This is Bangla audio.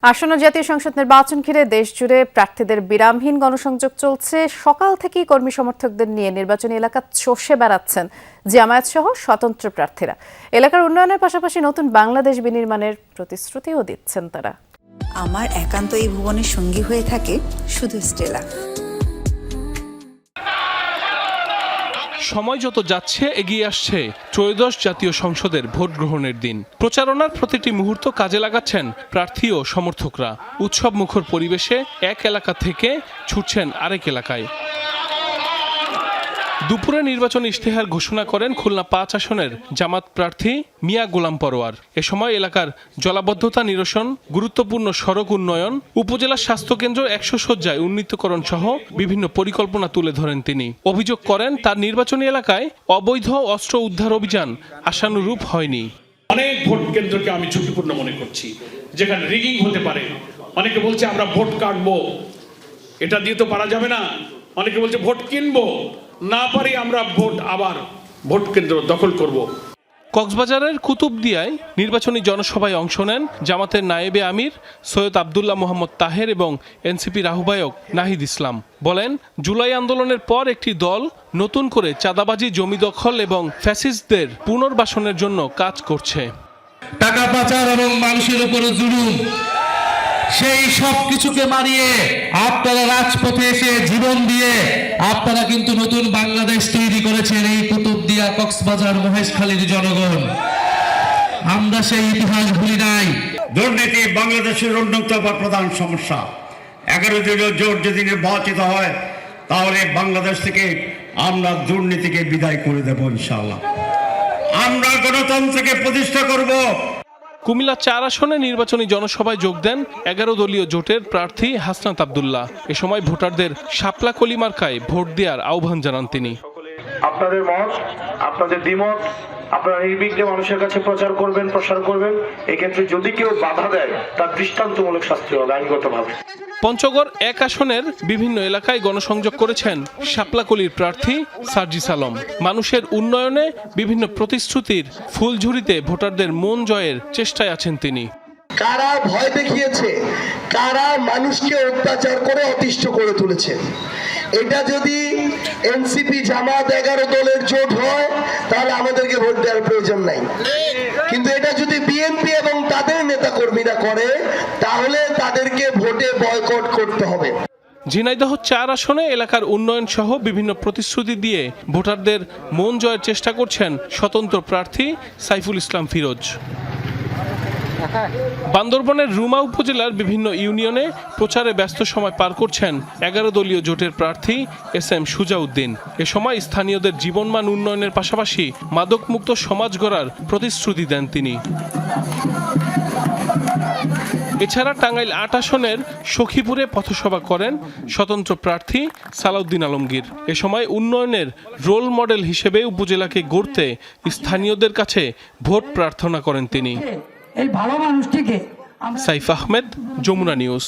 আসন্ন জাতীয় সংসদ নির্বাচন ঘিরে দেশজুড়ে প্রার্থীদের বিরামহীন গণসংযোগ চলছে। সকাল থেকেই কর্মী সমর্থকদের নিয়ে নির্বাচনী এলাকা চষে বেড়াচ্ছেন জামায়াত সহ স্বতন্ত্র প্রার্থীরা। এলাকার উন্নয়নের পাশাপাশি নতুন বাংলাদেশ বিনির্মাণের প্রতিশ্রুতিও দিচ্ছেন তারা। আমার একান্ত এই ভুবনের সঙ্গী হয়ে থাকে শুধু স্টেলা। সময় যত যাচ্ছে এগিয়ে আসছে ত্রয়োদশ জাতীয় সংসদের ভোট গ্রহণের দিন। প্রচারণার প্রতিটি মুহূর্ত কাজে লাগাচ্ছেন প্রার্থী ও সমর্থকরা। উৎসব মুখর পরিবেশে এক এলাকা থেকে ছুটছেন আরেক এলাকায়। দুপুরে নির্বাচনী ইশতেহার ঘোষণা করেন খুলনা ৫ আসনের জামাত প্রার্থী মিয়া গোলাম পরোয়ার। এ সময় এলাকার জলাবদ্ধতা নিরসন, গুরুত্বপূর্ণ সড়ক উন্নয়ন, উপজেলা স্বাস্থ্যকেন্দ্র ১০০ শয্যায় উন্নীতকরণ সহ বিভিন্ন পরিকল্পনা তুলে ধরেন তিনি। অভিযোগ করেন তার নির্বাচনী এলাকায় অবৈধ অস্ত্র উদ্ধার অভিযান আশানুরূপ হয়নি। অনেক ভোট কেন্দ্রকে আমি ঝুঁকিপূর্ণ মনে করছি, যেখানে রিগিং হতে পারে। অনেকে বলছে আমরা ভোট কাটবো, এটা দিয়ে তো পারা যাবে না। অনেকে বলছে ভোট কিনবো, না পারি আমরা ভোট কেন্দ্র দখল করব। কক্সবাজারের কুতুবদিয়ায় নির্বাচনী জনসভায় অংশ নেন জামাতের নায়েবে আমির সৈয়দ আবদুল্লাহ মোহাম্মদ তাহের এবং এনসিপির আহ্বায়ক নাহিদ ইসলাম। বলেন, জুলাই আন্দোলনের পর একটি দল নতুন করে চাঁদাবাজি, জমি দখল এবং ফ্যাসিস্টদের পুনর্বাসনের জন্য কাজ করছে। টাকা পাচার এবং মানুষের উপর জুলুম, সেই সব কিছুকে মারিয়ে আপনারা রাজপথে এসে জীবন দিয়ে আপনারা কিন্তু নতুন বাংলাদেশ তৈরি করেছেন। এই কুতুবদিয়া, কক্সবাজার, মহেশখালীর জনগণ, আমরা সেই ইতিহাস ভুলি নাই। দুর্নীতি বাংলাদেশের অন্যতম প্রধান সমস্যা। 11 দলীয় জোট যদি নির্বাচিত হয় তাহলে বাংলাদেশ থেকে আমরা দুর্নীতিকে বিদায় করে দেব ইনশাআল্লাহ। আমরা গণতন্ত্রকে প্রতিষ্ঠা করব। কুমিল্লা ৪ আসনে নির্বাচনী জনসভায় যোগ দেন 11 দলীয় জোটের প্রার্থী হাসনাত আব্দুল্লাহ। এ সময় ভোটারদের শাপলা কলি মার্কায় ভোট দেওয়ার আহ্বান জানান তিনি। আপনাদের মত, আপনাদের দ্বিমত আপনারা নির্বিঘ্নে মানুষের কাছে প্রচার করবেন, প্রসার করবেন। এক্ষেত্রে যদি কেউ বাধা দেয় তার দৃষ্টান্তমূলক শাস্তি হবে আইনগতভাবে। পঞ্চগড় ১ আসনের বিভিন্ন এলাকায় গণসংযোগ করেছেন শাপলাকলির প্রার্থী সার্জিস আলম। মানুষের উন্নয়নে বিভিন্ন প্রতিশ্রুতির ফুলঝুরিতে ভোটারদের মন জয়ের চেষ্টায় আছেন তিনি। কারা ভয় দেখিয়েছে, কারা মানুষকে অত্যাচার করে অতিষ্ঠ করে তুলেছে, এটা যদি এনসিপি, জামাত 11 দলের জোট হয় তাহলে আমাদেরকে ভোট দেওয়ার প্রয়োজন নাই। কিন্তু এটা যদি বিএনপি এবং তাদের নেতাকর্মীরা করে তাহলে তাদেরকে ভোটে বয়কট করতে হবে। ঝিনাইদহ ৪ আসনে এলাকার উন্নয়ন সহ বিভিন্ন প্রতিশ্রুতি দিয়ে ভোটারদের মন জয়ের চেষ্টা করছেন স্বতন্ত্র প্রার্থী সাইফুল ইসলাম ফিরোজ। বান্দরবনের রুমা উপজেলার বিভিন্ন ইউনিয়নে প্রচারে ব্যস্ত সময় পার করছেন 11 দলীয় জোটের প্রার্থী এসএম সুজাউদ্দিন। এ সময় স্থানীয়দের জীবনমান উন্নয়নের পাশাপাশি মাদকমুক্ত সমাজ গড়ার প্রতিশ্রুতি দেন তিনি। এছাড়া টাঙ্গাইল ৮ আসনের সখীপুরে পথসভা করেন স্বতন্ত্র প্রার্থী সালাউদ্দিন আলমগীর। এ সময় উন্নয়নের রোল মডেল হিসেবে উপজেলাকে গড়তে স্থানীয়দের কাছে ভোট প্রার্থনা করেন তিনি। এই ভালো মানুষটিকে সাইফ আহমেদ, যমুনা নিউজ।